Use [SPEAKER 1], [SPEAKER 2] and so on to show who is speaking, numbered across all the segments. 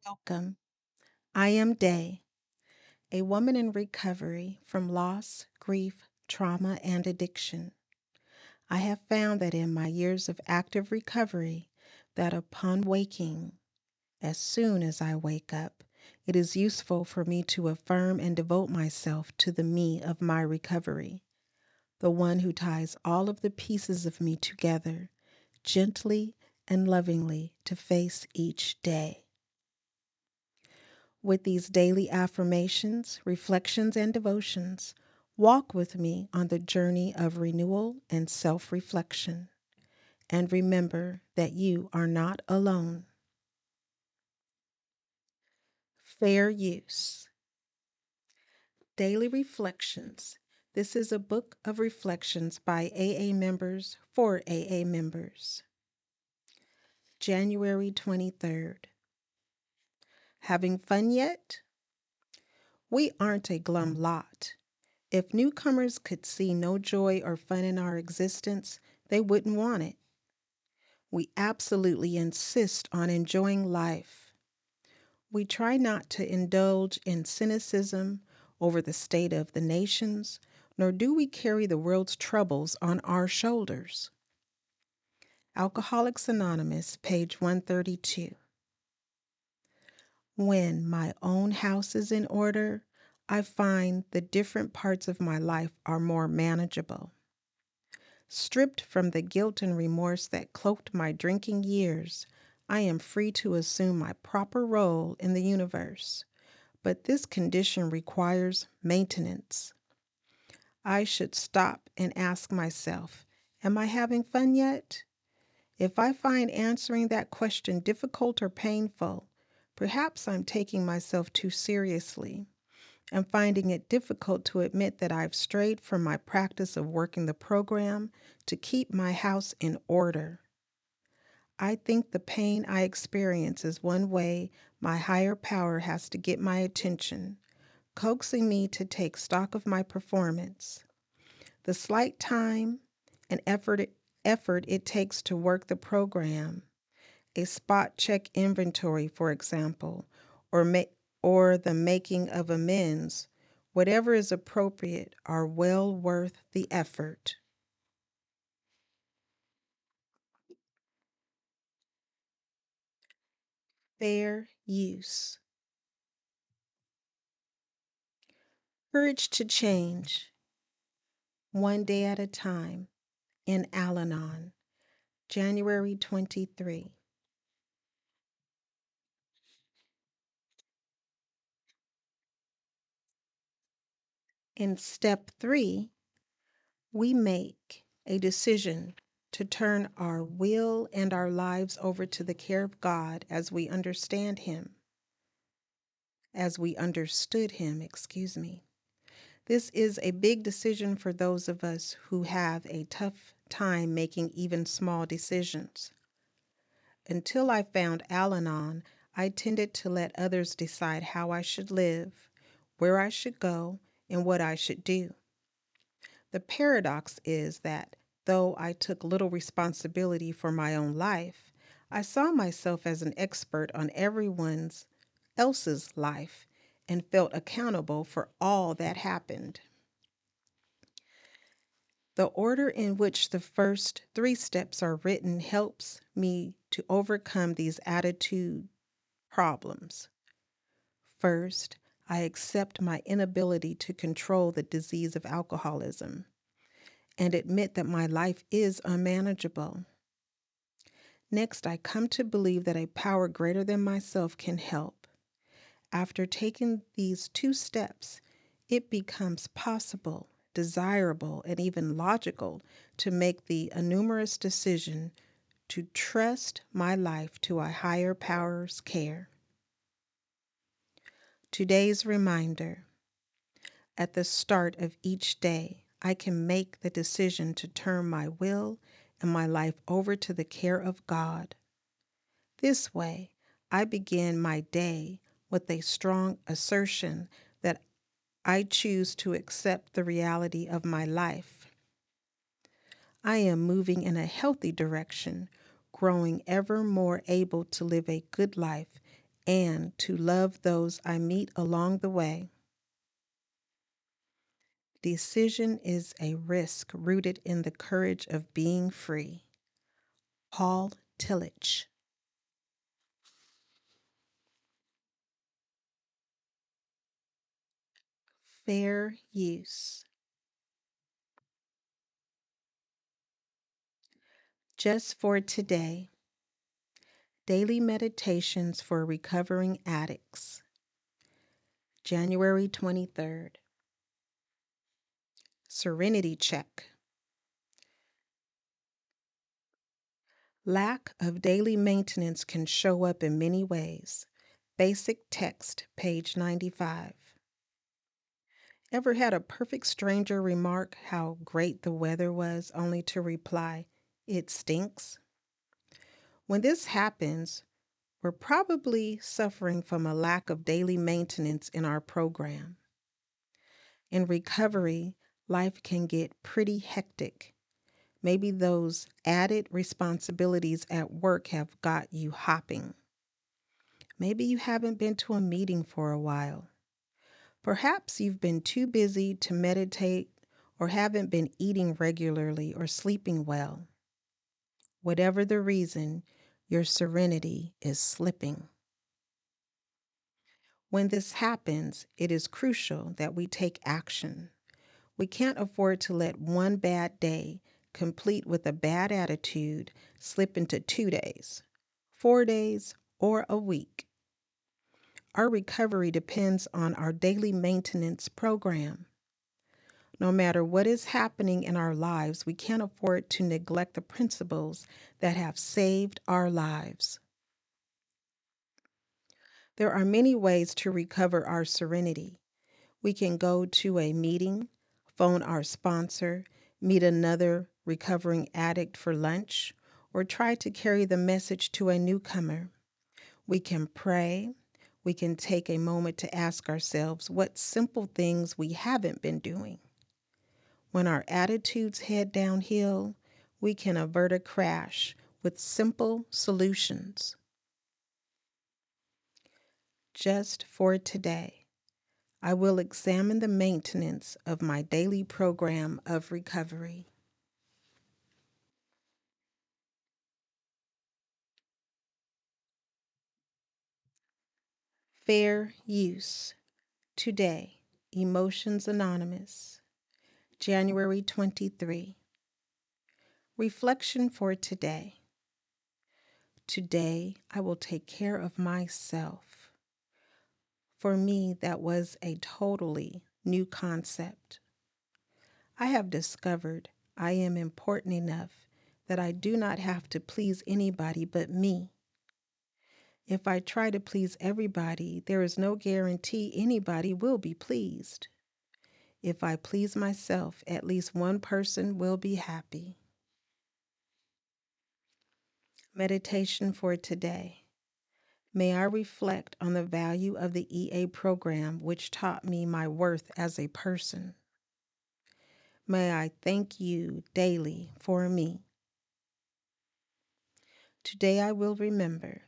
[SPEAKER 1] Welcome. I am Day, a woman in recovery from loss, grief, trauma, and addiction. I have found that in my years of active recovery, that upon waking, as soon as I wake up, it is useful for me to affirm and devote myself to the me of my recovery, the one who ties all of the pieces of me together, gently and lovingly to face each day. With these daily affirmations, reflections, and devotions, walk with me on the journey of renewal and self reflection. And remember that you are not alone. Fair use. Daily Reflections. This is a book of reflections by AA members for AA members. January 23rd. Having fun yet? We aren't a glum lot. If newcomers could see no joy or fun in our existence, they wouldn't want it. We absolutely insist on enjoying life. We try not to indulge in cynicism over the state of the nations, nor do we carry the world's troubles on our shoulders. Alcoholics Anonymous, page 132. When my own house is in order, I find the different parts of my life are more manageable. Stripped from the guilt and remorse that cloaked my drinking years, I am free to assume my proper role in the universe. But this condition requires maintenance. I should stop and ask myself, am I having fun yet? If I find answering that question difficult or painful, perhaps I'm taking myself too seriously and finding it difficult to admit that I've strayed from my practice of working the program to keep my house in order. I think the pain I experience is one way my higher power has to get my attention, coaxing me to take stock of my performance. The slight time and effort it takes to work the program, a spot check inventory, for example, or or the making of amends, whatever is appropriate, are well worth the effort. Fair use. Courage to change, one day at a time, in Al Anon, January 23. In step 3, we make a decision to turn our will and our lives over to the care of God as we understand Him, as we understood Him, excuse me. This is a big decision for those of us who have a tough time making even small decisions. Until I found Al Anon, I tended to let others decide how I should live, where I should go, and what I should do. The paradox is that though I took little responsibility for my own life, I saw myself as an expert on everyone's else's life and felt accountable for all that happened. The order in which the first 3 steps are written helps me to overcome these attitude problems. First, I accept my inability to control the disease of alcoholism and admit that my life is unmanageable. Next, I come to believe that a power greater than myself can help. After taking these 2 steps, it becomes possible, desirable, and even logical to make the enormous decision to trust my life to a higher power's care. Today's reminder: at the start of each day, I can make the decision to turn my will and my life over to the care of God. This way, I begin my day with a strong assertion that I choose to accept the reality of my life. I am moving in a healthy direction, growing ever more able to live a good life and to love those I meet along the way. Decision is a risk rooted in the courage of being free. Paul Tillich. Fair use. Just for today, daily meditations for recovering addicts. January 23rd. Serenity check. Lack of daily maintenance can show up in many ways. Basic text, page 95. Ever had a perfect stranger remark how great the weather was, only to reply, "It stinks"? When this happens, we're probably suffering from a lack of daily maintenance in our program. In recovery, life can get pretty hectic. Maybe those added responsibilities at work have got you hopping. Maybe you haven't been to a meeting for a while. Perhaps you've been too busy to meditate or haven't been eating regularly or sleeping well. Whatever the reason, your serenity is slipping. When this happens, it is crucial that we take action. We can't afford to let one bad day, complete with a bad attitude, slip into 2 days, 4 days, or a week. Our recovery depends on our daily maintenance program. No matter what is happening in our lives, we can't afford to neglect the principles that have saved our lives. There are many ways to recover our serenity. We can go to a meeting, phone our sponsor, meet another recovering addict for lunch, or try to carry the message to a newcomer. We can pray. We can take a moment to ask ourselves what simple things we haven't been doing. When our attitudes head downhill, we can avert a crash with simple solutions. Just for today, I will examine the maintenance of my daily program of recovery. Fair use. Today, Emotions Anonymous, January 23. Reflection for today. Today, I will take care of myself. For me, that was a totally new concept. I have discovered I am important enough that I do not have to please anybody but me. If I try to please everybody, there is no guarantee anybody will be pleased. If I please myself, at least one person will be happy. Meditation for today. May I reflect on the value of the EA program, which taught me my worth as a person. May I thank you daily for me. Today I will remember,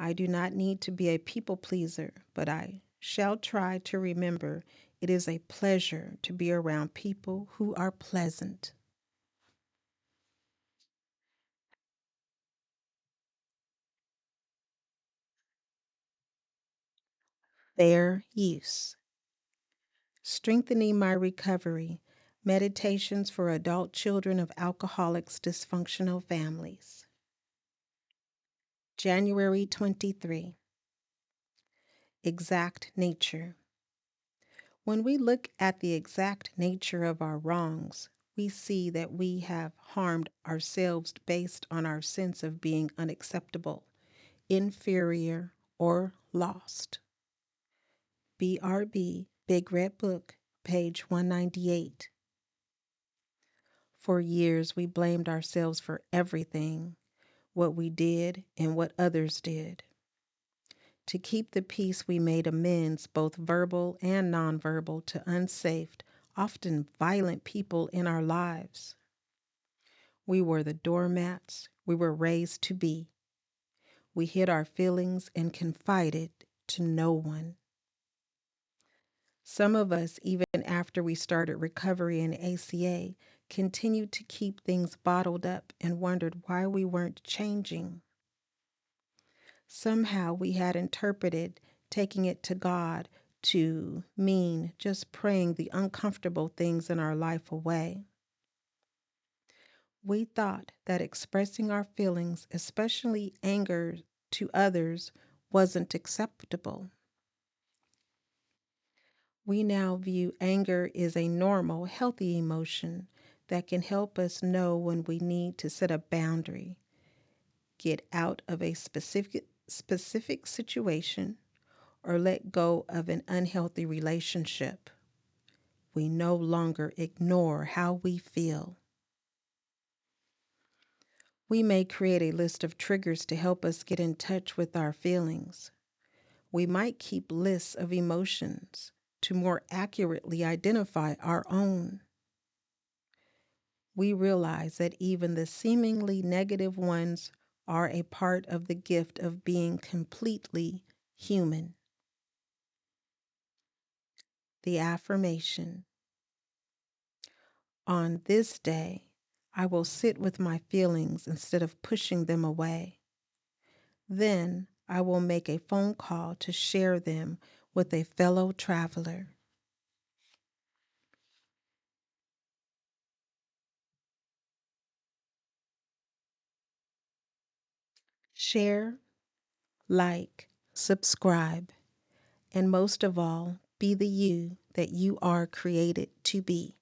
[SPEAKER 1] I do not need to be a people pleaser, but I shall try to remember it is a pleasure to be around people who are pleasant. Fair use. Strengthening my recovery. Meditations for adult children of alcoholics' dysfunctional families. January 23. Exact nature. When we look at the exact nature of our wrongs, we see that we have harmed ourselves based on our sense of being unacceptable, inferior, or lost. BRB, Big Red Book, page 198. For years, we blamed ourselves for everything, what we did and what others did. To keep the peace, we made amends, both verbal and nonverbal, to unsafe, often violent people in our lives. We were the doormats we were raised to be. We hid our feelings and confided to no one. Some of us, even after we started recovery in ACA, continued to keep things bottled up and wondered why we weren't changing. Somehow we had interpreted taking it to God to mean just praying the uncomfortable things in our life away. We thought that expressing our feelings, especially anger to others, wasn't acceptable. We now view anger as a normal, healthy emotion that can help us know when we need to set a boundary, get out of a specific situation, or let go of an unhealthy relationship. We no longer ignore how we feel. We may create a list of triggers to help us get in touch with our feelings. We might keep lists of emotions to more accurately identify our own. We realize that even the seemingly negative ones are a part of the gift of being completely human. The affirmation: on this day, I will sit with my feelings instead of pushing them away. Then I will make a phone call to share them with a fellow traveler. Share, like, subscribe, and most of all, be the you that you are created to be.